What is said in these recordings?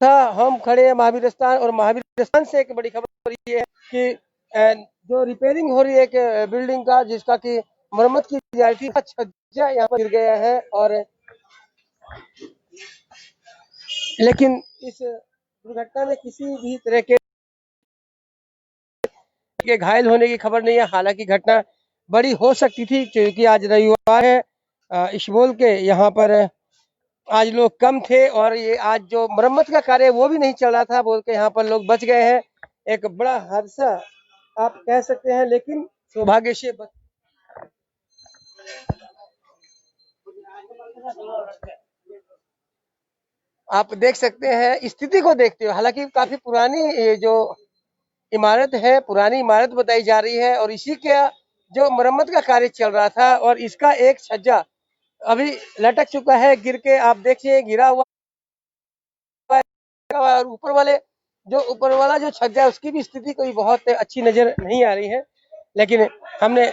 था हम खड़े हैं महावीरस्थान, और महावीरस्थान से एक बड़ी खबर ये है कि जो रिपेयरिंग हो रही है एक बिल्डिंग का, जिसका कि मरम्मत की जा रही थी, छज्जा यहाँ पर गिर गया है। और लेकिन इस दुर्घटना में किसी भी तरह के घायल होने की खबर नहीं है। हालांकि घटना बड़ी हो सकती थी, क्योंकि आज रविवार है। इस बोल के यहाँ पर आज लोग कम थे, और ये आज जो मरम्मत का कार्य वो भी नहीं चल रहा था बोल के यहाँ पर लोग बच गए हैं। एक बड़ा हादसा आप कह सकते हैं, लेकिन सौभाग्य से आप देख सकते हैं स्थिति को देखते हुए। हालांकि काफी पुरानी ये जो इमारत है, पुरानी इमारत बताई जा रही है, और इसी के जो मरम्मत का कार्य चल रहा था, और इसका एक छज्जा अभी लटक चुका है गिर के। आप देखिए गिरा हुआ है, और ऊपर वाला जो छज्जा है उसकी भी स्थिति कोई बहुत अच्छी नजर नहीं आ रही है। लेकिन हमने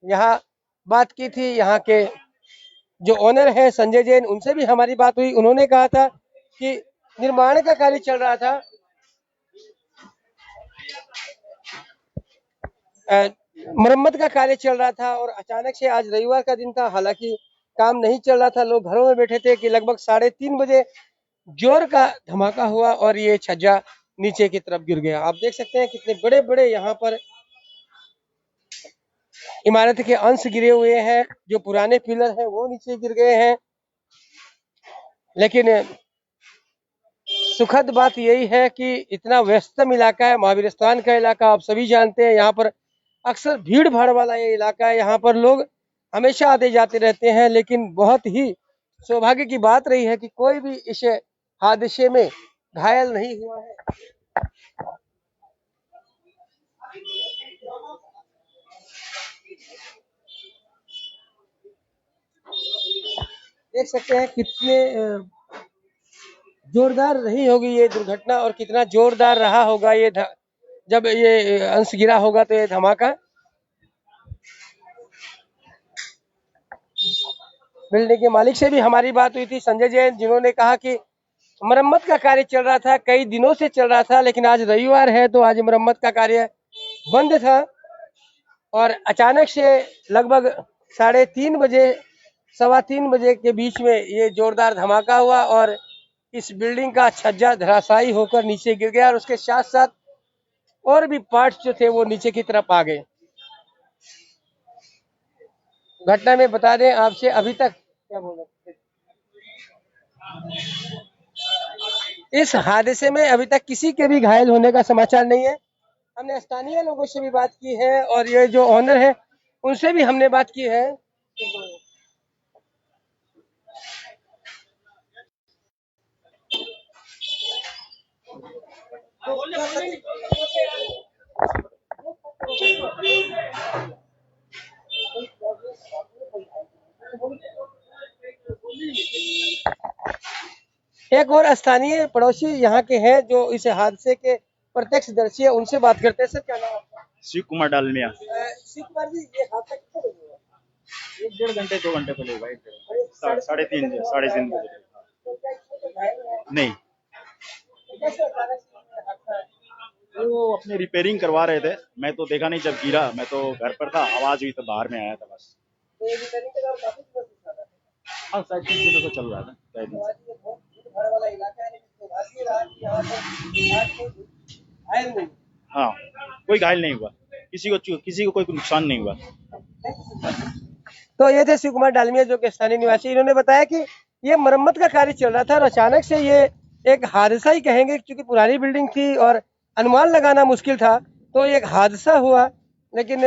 यहाँ बात की थी, यहाँ के जो ओनर है संजय जैन, उनसे भी हमारी बात हुई। उन्होंने कहा था कि निर्माण का कार्य चल रहा था, मरम्मत का कार्य चल रहा था, और अचानक से आज रविवार का दिन था, हालांकि काम नहीं चल रहा था, लोग घरों में बैठे थे कि लगभग 3:30 बजे जोर का धमाका हुआ और ये छज्जा नीचे की तरफ गिर गया। आप देख सकते हैं कितने बड़े बड़े यहाँ पर इमारत के अंश गिरे हुए हैं। जो पुराने पिलर हैं वो नीचे गिर गए हैं। लेकिन सुखद बात यही है कि इतना व्यस्तम इलाका है महावीरस्थान का इलाका, आप सभी जानते हैं। यहाँ पर अक्सर भीड़ भाड़ वाला ये इलाका है, यहाँ पर लोग हमेशा आते जाते रहते हैं। लेकिन बहुत ही सौभाग्य की बात रही है कि कोई भी इस हादसे में घायल नहीं हुआ है। देख सकते हैं कितने जोरदार रही होगी ये दुर्घटना, और कितना जोरदार रहा होगा ये जब ये अंश गिरा होगा तो ये धमाका। बिल्डिंग के मालिक से भी हमारी बात हुई थी, संजय जैन, जिन्होंने कहा कि मरम्मत का कार्य चल रहा था, कई दिनों से चल रहा था, लेकिन आज रविवार है तो आज मरम्मत का कार्य बंद था। और अचानक से लगभग 3:30 बजे, 3:15 बजे के बीच में ये जोरदार धमाका हुआ, और इस बिल्डिंग का छज्जा धराशायी होकर नीचे गिर गया, और उसके साथ साथ और भी पार्ट्स जो थे वो नीचे की तरफ आ गए। घटना में बता दें आपसे, अभी तक क्या बोल रहे इस हादसे में अभी तक किसी के भी घायल होने का समाचार नहीं है। हमने स्थानीय लोगों से भी बात की है, और ये जो ओनर है उनसे भी हमने बात की है। एक और स्थानीय पड़ोसी यहाँ के हैं जो इस हादसे के प्रत्यक्षदर्शी है, उनसे बात करते हैं। सर क्या नाम आपका? शिव कुमार डालमिया। शिव कुमार जी, ये हादसा कितने बजे हुआ? 1-1.5 घंटे 2 घंटे पहले हुआ। 3:30 बजे नहीं। वो अपने रिपेयरिंग करवा रहे थे, मैं तो देखा नहीं जब गिरा, मैं तो घर पर था, आवाज हुई तो बाहर में आया था बस। हाँ, शायद 3 दिनों से चल रहा था, शायद। हाँ, कोई घायल नहीं हुआ, किसी को कोई नुकसान नहीं हुआ। तो ये थे शिव कुमार डालमिया, जो कि स्थानीय निवासी। इन्होंने बताया कि ये मरम्मत का कार्य चल रहा था, और अचानक से ये एक हादसा ही कहेंगे, क्योंकि पुरानी बिल्डिंग थी और अनुमान लगाना मुश्किल था, तो एक हादसा हुआ। लेकिन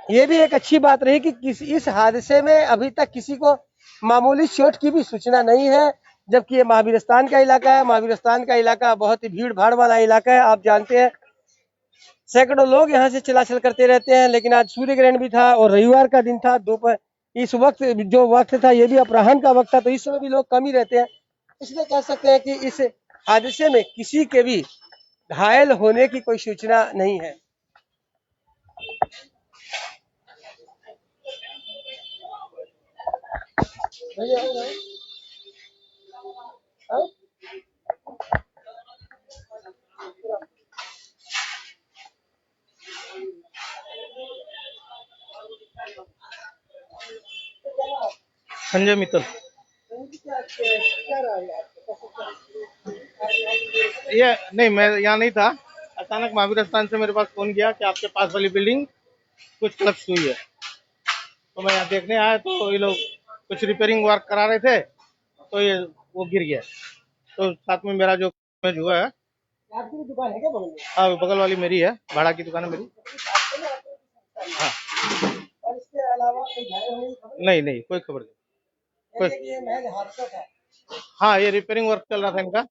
ये भी एक अच्छी बात रही कि इस हादसे में अभी तक किसी को मामूली चोट की भी सूचना नहीं है, जबकि ये महावीरस्थान का इलाका है। महावीरस्थान का इलाका बहुत ही भीड़ भाड़ वाला इलाका है, आप जानते हैं। सैकड़ों लोग यहाँ से चलाचल करते रहते हैं। लेकिन आज सूर्य ग्रहण भी था और रविवार का दिन था। दोपहर इस वक्त जो वक्त था ये भी अपराह्न का वक्त था, तो इस समय भी लोग कम ही रहते हैं। इसलिए कह सकते हैं कि इस हादसे में किसी के भी घायल होने की कोई सूचना नहीं है। संजय मित्तल। क्या रहा है आपको? ये नहीं, मैं यहाँ नहीं था। अचानक महावीर स्थान से मेरे पास फोन किया कि आपके पास वाली बिल्डिंग कुछ क्लप्स हुई है। तो मैं यहाँ देखने आया तो ये लोग कुछ रिपेयरिंग वर्क करा रहे थे, तो ये वो गिर गया। तो साथ में मेरा जो डैमेज हुआ है। आपकी भी दुकान है क्या बगल में? हाँ, बगल वाली मेरी है, भाड़ा की दुकान है मेरी। हाँ। और इसके अलावा कोई घायल होने की खबर नहीं नहीं, कोई खबर नहीं। नहीं है कि ये महज हादसा था? हाँ, ये रिपेयरिंग वर्क चल रहा था इनका।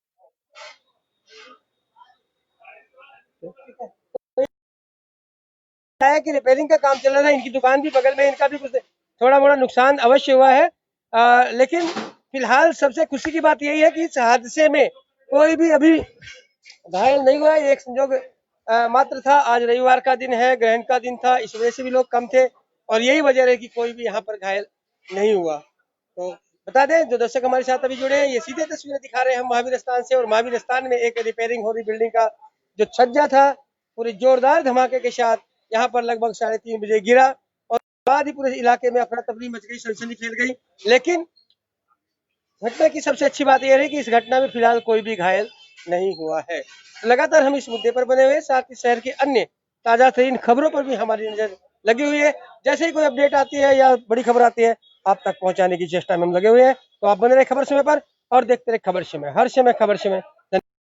है कि रिपेयरिंग का काम चल रहा था, इनकी दुकान भी बगल में, इनका भी कुछ थोड़ा मोड़ा नुकसान अवश्य हुआ है। लेकिन फिलहाल सबसे खुशी की बात यही है कि इस हादसे में कोई भी अभी घायल नहीं हुआ है। एक संजोग मात्र था, आज रविवार का दिन है, ग्रहण का दिन था, इस वजह से भी लोग कम थे और यही वजह है कि कोई भी यहाँ पर घायल नहीं हुआ। तो बता दें, जो दर्शक हमारे साथ अभी जुड़े हैं, ये सीधे तस्वीरें दिखा रहे हैं हम महावीर स्थान से, और महावीर स्थान में एक रिपेयरिंग हो रही बिल्डिंग का जो छज्जा था, पूरी जोरदार धमाके के साथ यहाँ पर लगभग 3:30 बजे गिरा और बाद ही पूरे इलाके में अफरा तफरी मच गई, सनसनी फैल गई। लेकिन घटना की सबसे अच्छी बात यह है कि इस घटना में फिलहाल कोई भी घायल नहीं हुआ है। लगातार हम इस मुद्दे पर बने हुए हैं, साथ ही शहर की अन्य ताजा तरीन खबरों पर भी हमारी नजर लगी हुई है। जैसे ही कोई अपडेट आती है या बड़ी खबर आती है, आप तक पहुंचाने की चेष्टा में हम लगे हुए हैं। तो आप बने रहे खबर समय पर और देखते रहे खबर समय, हर समय खबर समय।